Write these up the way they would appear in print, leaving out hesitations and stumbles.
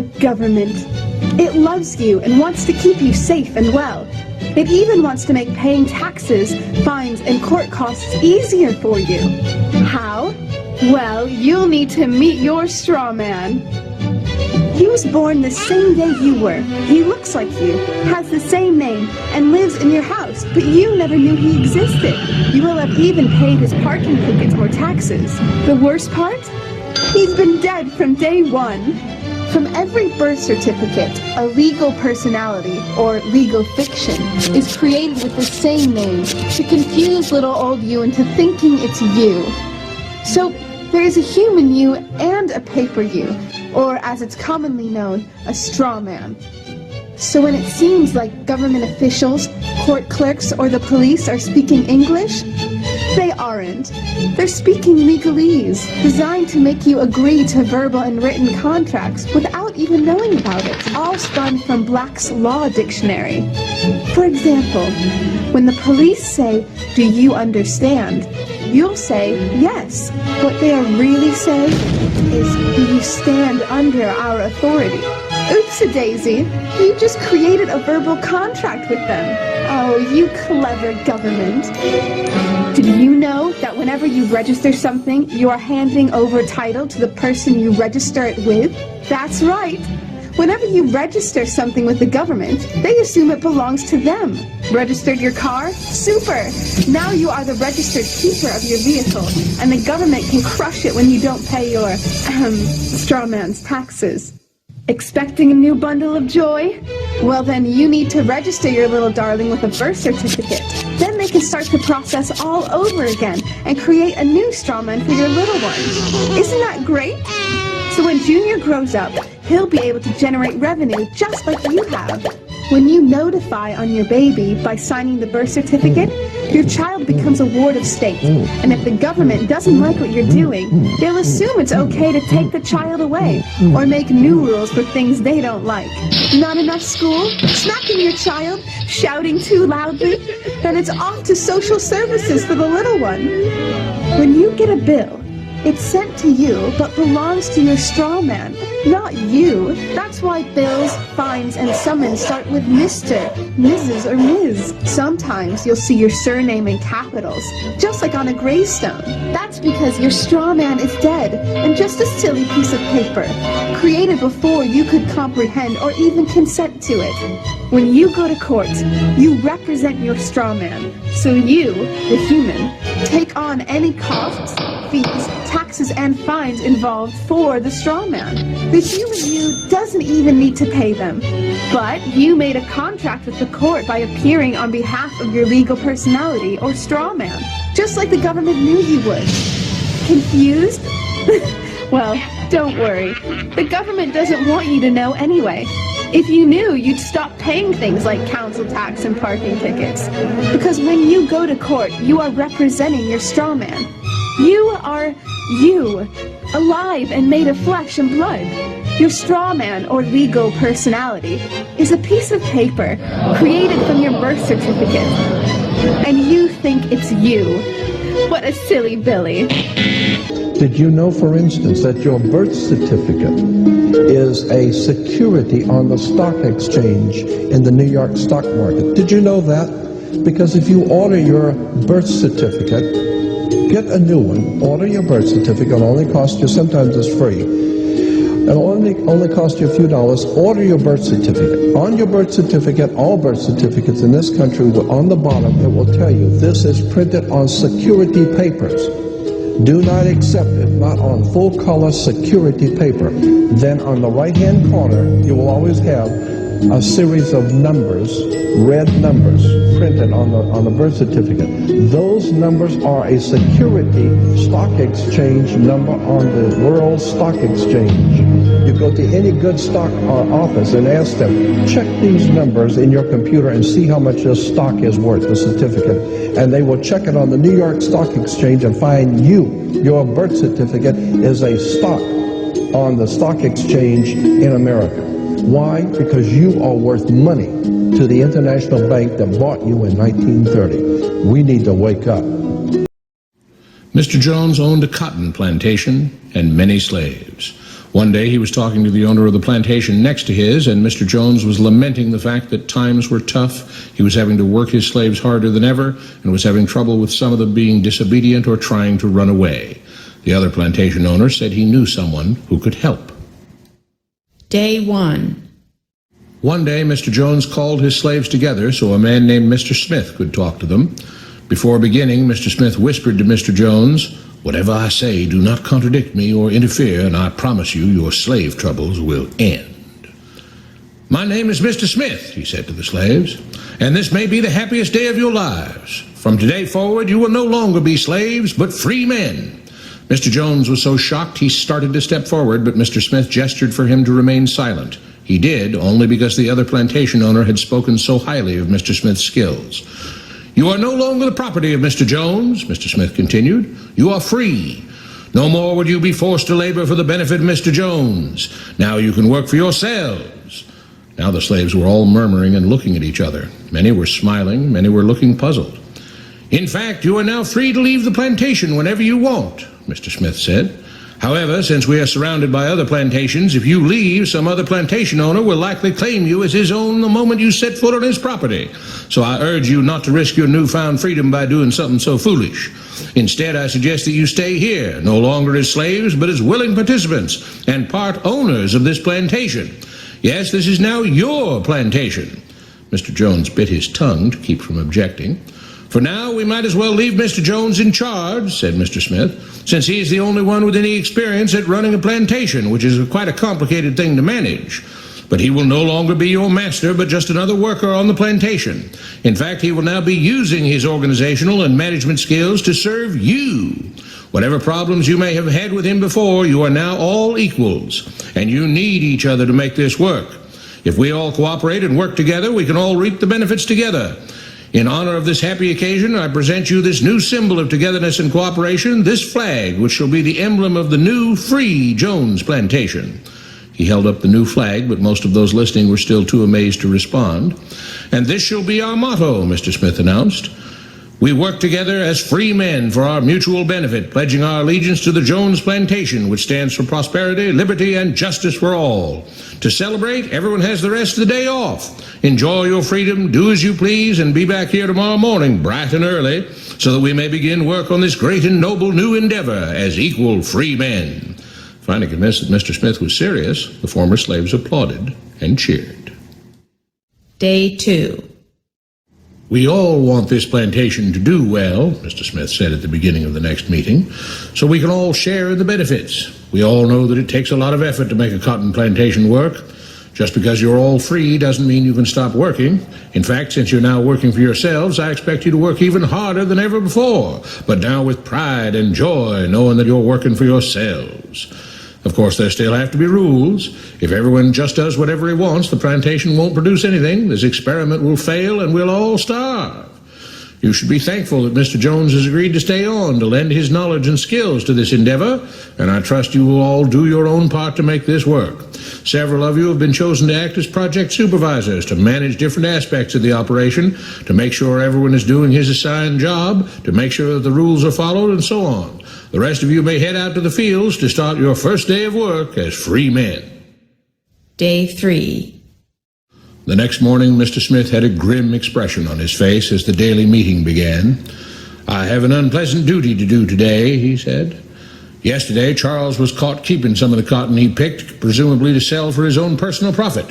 The government. It loves you and wants to keep you safe and well. It even wants to make paying taxes, fines, and court costs easier for you. How? Well, you'll need to meet your straw man. He was born the same day you were. He looks like you, has the same name, and lives in your house, but you never knew he existed. You will have even paid his parking tickets or taxes. The worst part? He's been dead from day one. From every birth certificate, a legal personality, or legal fiction, is created with the same name to confuse little old you into thinking it's you. So, there is a human you and a paper you, or as it's commonly known, a straw man. So when it seems like government officials, court clerks, or the police are speaking English, they aren't. They're speaking legalese, designed to make you agree to verbal and written contracts without even knowing about it, all spun from Black's Law Dictionary. For example, when the police say, "Do you understand?" you'll say, "Yes." What they are really saying is, "Do you stand under our authority?" Oops-a-daisy, you just created a verbal contract with them. Oh, you clever government. Did you know that whenever you register something, you are handing over title to the person you register it with? That's right. Whenever you register something with the government, they assume it belongs to them. Registered your car? Super! Now you are the registered keeper of your vehicle, and the government can crush it when you don't pay your, straw man's taxes. Expecting a new bundle of joy? Well then, you need to register your little darling with a birth certificate. Then they can start the process all over again and create a new straw man for your little one. Isn't that great? So when Junior grows up, he'll be able to generate revenue just like you have. When you notify on your baby by signing the birth certificate, your child becomes a ward of state. And if the government doesn't like what you're doing, they'll assume it's okay to take the child away or make new rules for things they don't like. Not enough school? Smacking your child? Shouting too loudly? Then it's off to social services for the little one. When you get a bill, it's sent to you, but belongs to your straw man, not you. That's why bills, fines, and summons start with Mr., Mrs., or Ms. Sometimes you'll see your surname in capitals, just like on a gravestone. That's because your straw man is dead, and just a silly piece of paper, created before you could comprehend or even consent to it. When you go to court, you represent your straw man, so you, the human, take on any costs, fees, taxes, and fines involved for the straw man. The human you doesn't even need to pay them. But you made a contract with the court by appearing on behalf of your legal personality or straw man, just like the government knew you would. Confused? Well, don't worry. The government doesn't want you to know anyway. If you knew, you'd stop paying things like council tax and parking tickets. Because when you go to court, you are representing your straw man. You are you, alive and made of flesh and blood. Your straw man, or legal personality, is a piece of paper created from your birth certificate. And you think it's you. What a silly Billy. Did you know, for instance, that your birth certificate is a security on the stock exchange in the New York stock market? Did you know that? Because if you order your birth certificate, get a new one, order your birth certificate, it'll only cost you, sometimes it's free, it'll only cost you a few dollars. Order your birth certificate. On your birth certificate, all birth certificates in this country, on the bottom, it will tell you this is printed on security papers. Do not accept it, not on full-color security paper. Then on the right-hand corner, you will always have a series of numbers, red numbers, printed on the birth certificate. Those numbers are a security stock exchange number on the World Stock Exchange. You go to any good stock office and ask them, check these numbers in your computer and see how much your stock is worth, the certificate. And they will check it on the New York Stock Exchange and find your birth certificate is a stock on the stock exchange in America. Why? Because you are worth money to the international bank that bought you in 1930. We need to wake up. Mr. Jones owned a cotton plantation and many slaves. One day he was talking to the owner of the plantation next to his, and Mr. Jones was lamenting the fact that times were tough. He was having to work his slaves harder than ever, and was having trouble with some of them being disobedient or trying to run away. The other plantation owner said he knew someone who could help. Day 1. One day Mr. Jones called his slaves together so a man named Mr. Smith could talk to them. Before beginning, Mr. Smith whispered to Mr. Jones, "Whatever I say, do not contradict me or interfere, and I promise you your slave troubles will end." "My name is Mr. Smith," he said to the slaves, "and this may be the happiest day of your lives. From today forward you will no longer be slaves, but free men." Mr. Jones was so shocked he started to step forward, but Mr. Smith gestured for him to remain silent. He did, only because the other plantation owner had spoken so highly of Mr. Smith's skills. "You are no longer the property of Mr. Jones," Mr. Smith continued. "You are free. No more would you be forced to labor for the benefit of Mr. Jones. Now you can work for yourselves." Now the slaves were all murmuring and looking at each other. Many were smiling, many were looking puzzled. "In fact, you are now free to leave the plantation whenever you want," Mr. Smith said. "However, since we are surrounded by other plantations, if you leave, some other plantation owner will likely claim you as his own the moment you set foot on his property. So I urge you not to risk your newfound freedom by doing something so foolish. Instead, I suggest that you stay here, no longer as slaves, but as willing participants and part owners of this plantation. Yes, this is now your plantation." Mr. Jones bit his tongue to keep from objecting. "For now, we might as well leave Mr. Jones in charge," said Mr. Smith, "since he is the only one with any experience at running a plantation, which is quite a complicated thing to manage. But he will no longer be your master, but just another worker on the plantation. In fact, he will now be using his organizational and management skills to serve you. Whatever problems you may have had with him before, you are now all equals, and you need each other to make this work. If we all cooperate and work together, we can all reap the benefits together. In honor of this happy occasion, I present you this new symbol of togetherness and cooperation, this flag, which shall be the emblem of the new, free Jones plantation." He held up the new flag, but most of those listening were still too amazed to respond. "And this shall be our motto," Mr. Smith announced. "We work together as free men for our mutual benefit, pledging our allegiance to the Jones plantation, which stands for prosperity, liberty, and justice for all. To celebrate, everyone has the rest of the day off. Enjoy your freedom, do as you please, and be back here tomorrow morning, bright and early, so that we may begin work on this great and noble new endeavor as equal free men." Finally convinced that Mr. Smith was serious, the former slaves applauded and cheered. Day 2. "We all want this plantation to do well," Mr. Smith said at the beginning of the next meeting, "so we can all share in the benefits. We all know that it takes a lot of effort to make a cotton plantation work. Just because you're all free doesn't mean you can stop working. In fact, since you're now working for yourselves, I expect you to work even harder than ever before, but now with pride and joy, knowing that you're working for yourselves. Of course, there still have to be rules. If everyone just does whatever he wants, the plantation won't produce anything. This experiment will fail and we'll all starve. You should be thankful that Mr. Jones has agreed to stay on to lend his knowledge and skills to this endeavor, and I trust you will all do your own part to make this work. Several of you have been chosen to act as project supervisors to manage different aspects of the operation, to make sure everyone is doing his assigned job, to make sure that the rules are followed, and so on. The rest of you may head out to the fields to start your first day of work as free men." Day 3. The next morning, Mr. Smith had a grim expression on his face as the daily meeting began. "I have an unpleasant duty to do today," he said. "Yesterday, Charles was caught keeping some of the cotton he picked, presumably to sell for his own personal profit.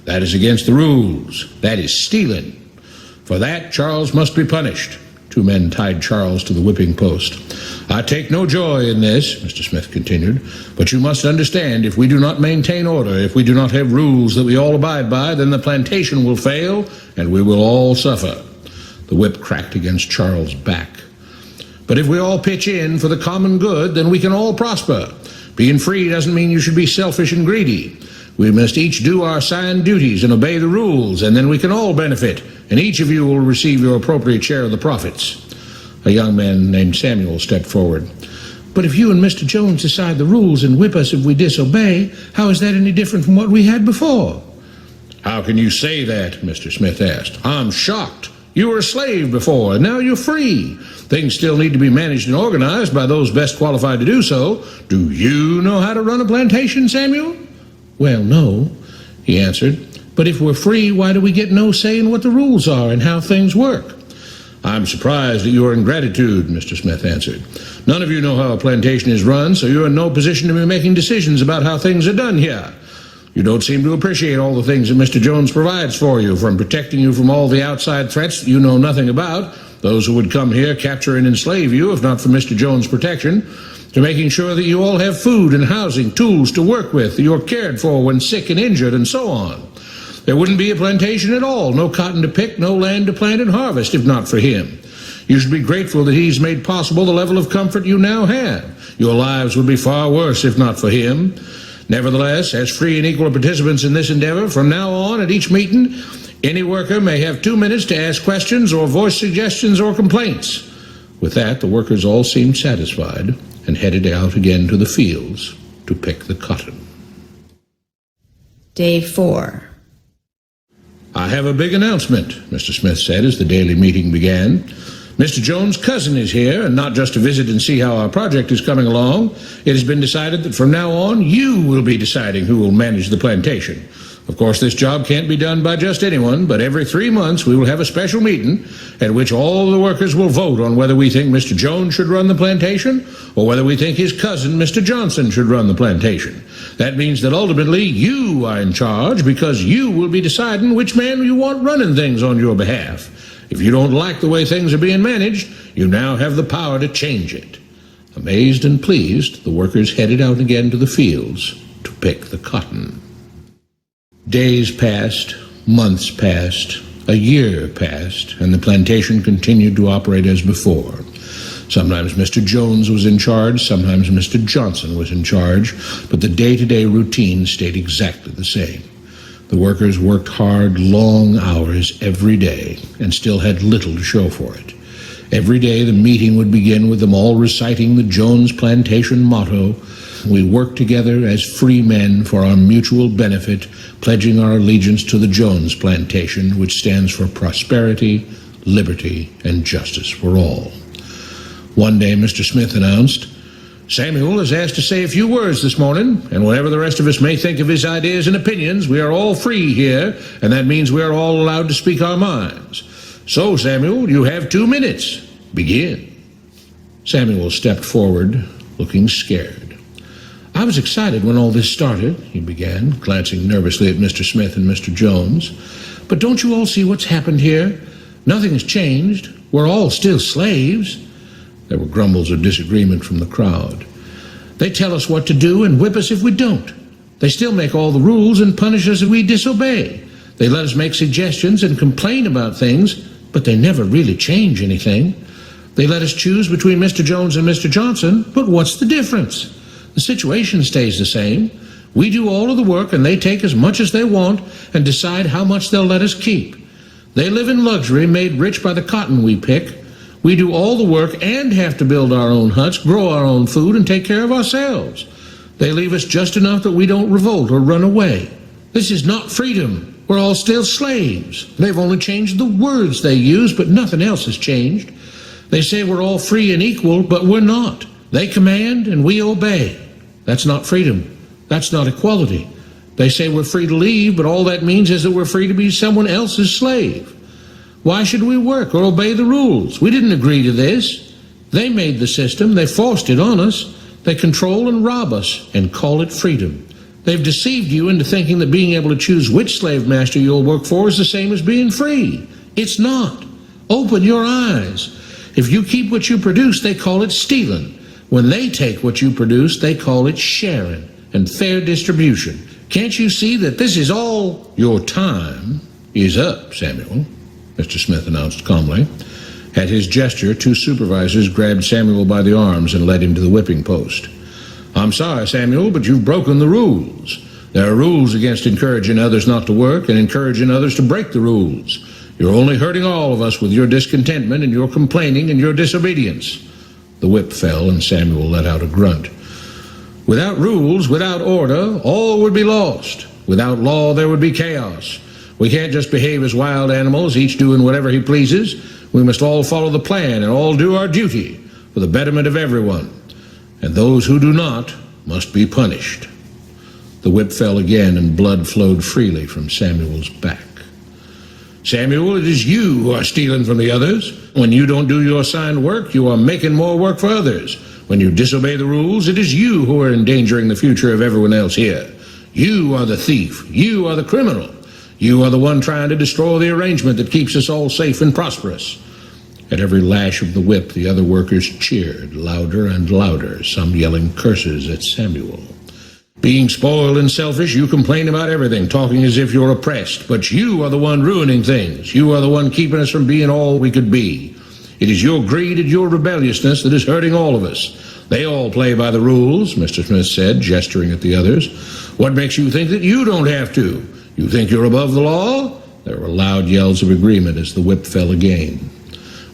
That is against the rules. That is stealing. For that, Charles must be punished." Two men tied Charles to the whipping post. "I take no joy in this," Mr. Smith continued, "but you must understand, if we do not maintain order, if we do not have rules that we all abide by, then the plantation will fail and we will all suffer." The whip cracked against Charles' back. "But if we all pitch in for the common good, then we can all prosper. Being free doesn't mean you should be selfish and greedy. We must each do our assigned duties and obey the rules, and then we can all benefit, and each of you will receive your appropriate share of the profits." A young man named Samuel stepped forward. "But if you and Mr. Jones decide the rules and whip us if we disobey, how is that any different from what we had before?" "How can you say that?" Mr. Smith asked. "I'm shocked. You were a slave before, and now you're free. Things still need to be managed and organized by those best qualified to do so. Do you know how to run a plantation, Samuel?" "Well, no," he answered. "But if we're free, why do we get no say in what the rules are and how things work?" "I'm surprised at your ingratitude," Mr. Smith answered. "None of you know how a plantation is run, so you're in no position to be making decisions about how things are done here. You don't seem to appreciate all the things that Mr. Jones provides for you, from protecting you from all the outside threats that you know nothing about, those who would come here, capture and enslave you if not for Mr. Jones' protection, to making sure that you all have food and housing, tools to work with, that you're cared for when sick and injured, and so on. There wouldn't be a plantation at all, no cotton to pick, no land to plant and harvest, if not for him. You should be grateful that he's made possible the level of comfort you now have. Your lives would be far worse if not for him. Nevertheless, as free and equal participants in this endeavor, from now on at each meeting, any worker may have 2 minutes to ask questions or voice suggestions or complaints." With that, the workers all seemed satisfied and headed out again to the fields to pick the cotton. Day 4. "I have a big announcement," Mr. Smith said as the daily meeting began. "Mr. Jones' cousin is here, and not just to visit and see how our project is coming along. It has been decided that from now on, you will be deciding who will manage the plantation. Of course, this job can't be done by just anyone, but every 3 months we will have a special meeting at which all the workers will vote on whether we think Mr. Jones should run the plantation or whether we think his cousin, Mr. Johnson, should run the plantation. That means that ultimately you are in charge because you will be deciding which man you want running things on your behalf. If you don't like the way things are being managed, you now have the power to change it." Amazed and pleased, the workers headed out again to the fields to pick the cotton. Days passed, months passed, a year passed, and the plantation continued to operate as before. Sometimes Mr. Jones was in charge, sometimes Mr. Johnson was in charge, but the day-to-day routine stayed exactly the same. The workers worked hard, long hours every day, and still had little to show for it. Every day the meeting would begin with them all reciting the Jones Plantation motto, "We work together as free men for our mutual benefit, pledging our allegiance to the Jones Plantation, which stands for prosperity, liberty, and justice for all." One day Mr. Smith announced, "Samuel is asked to say a few words this morning, and whatever the rest of us may think of his ideas and opinions, we are all free here, and that means we are all allowed to speak our minds. So, Samuel, you have 2 minutes. Begin." Samuel stepped forward, looking scared. "I was excited when all this started," he began, glancing nervously at Mr. Smith and Mr. Jones. "But don't you all see what's happened here? Nothing has changed. We're all still slaves." There were grumbles of disagreement from the crowd. "They tell us what to do and whip us if we don't. They still make all the rules and punish us if we disobey. They let us make suggestions and complain about things, but they never really change anything. They let us choose between Mr. Jones and Mr. Johnson, but what's the difference? The situation stays the same. We do all of the work and they take as much as they want and decide how much they'll let us keep. They live in luxury, made rich by the cotton we pick. We do all the work and have to build our own huts, grow our own food, and take care of ourselves. They leave us just enough that we don't revolt or run away. This is not freedom. We're all still slaves. They've only changed the words they use, but nothing else has changed. They say we're all free and equal, but we're not. They command and we obey. That's not freedom. That's not equality. They say we're free to leave, but all that means is that we're free to be someone else's slave. Why should we work or obey the rules? We didn't agree to this. They made the system. They forced it on us. They control and rob us and call it freedom. They've deceived you into thinking that being able to choose which slave master you'll work for is the same as being free. It's not. Open your eyes. If you keep what you produce, they call it stealing. When they take what you produce, they call it sharing and fair distribution. Can't you see that this is all? Your time is up, Samuel, Mr. Smith announced calmly. At his gesture, 2 supervisors grabbed Samuel by the arms and led him to the whipping post. I'm sorry, Samuel, but you've broken the rules. There are rules against encouraging others not to work and encouraging others to break the rules. You're only hurting all of us with your discontentment and your complaining and your disobedience. The whip fell and Samuel let out a grunt. Without rules, without order, all would be lost. Without law, there would be chaos. We can't just behave as wild animals, each doing whatever he pleases. We must all follow the plan and all do our duty for the betterment of everyone. And those who do not must be punished. The whip fell again, and blood flowed freely from Samuel's back. Samuel, it is you who are stealing from the others. When you don't do your assigned work, you are making more work for others. When you disobey the rules, it is you who are endangering the future of everyone else here. You are the thief. You are the criminal. You are the one trying to destroy the arrangement that keeps us all safe and prosperous. At every lash of the whip, the other workers cheered louder and louder, some yelling curses at Samuel. Being spoiled and selfish, you complain about everything, talking as if you're oppressed. But you are the one ruining things. You are the one keeping us from being all we could be. It is your greed and your rebelliousness that is hurting all of us. They all play by the rules, Mr. Smith said, gesturing at the others. What makes you think that you don't have to? You think you're above the law? There were loud yells of agreement as the whip fell again.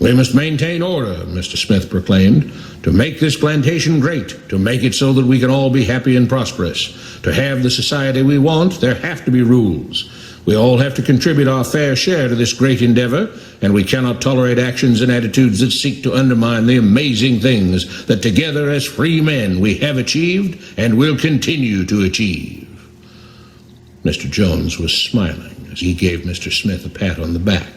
We must maintain order, Mr. Smith proclaimed, to make this plantation great, to make it so that we can all be happy and prosperous. To have the society we want, there have to be rules. We all have to contribute our fair share to this great endeavor, and we cannot tolerate actions and attitudes that seek to undermine the amazing things that together as free men we have achieved and will continue to achieve. Mr. Jones was smiling as he gave Mr. Smith a pat on the back.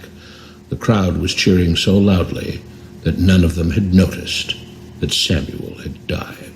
The crowd was cheering so loudly that none of them had noticed that Samuel had died.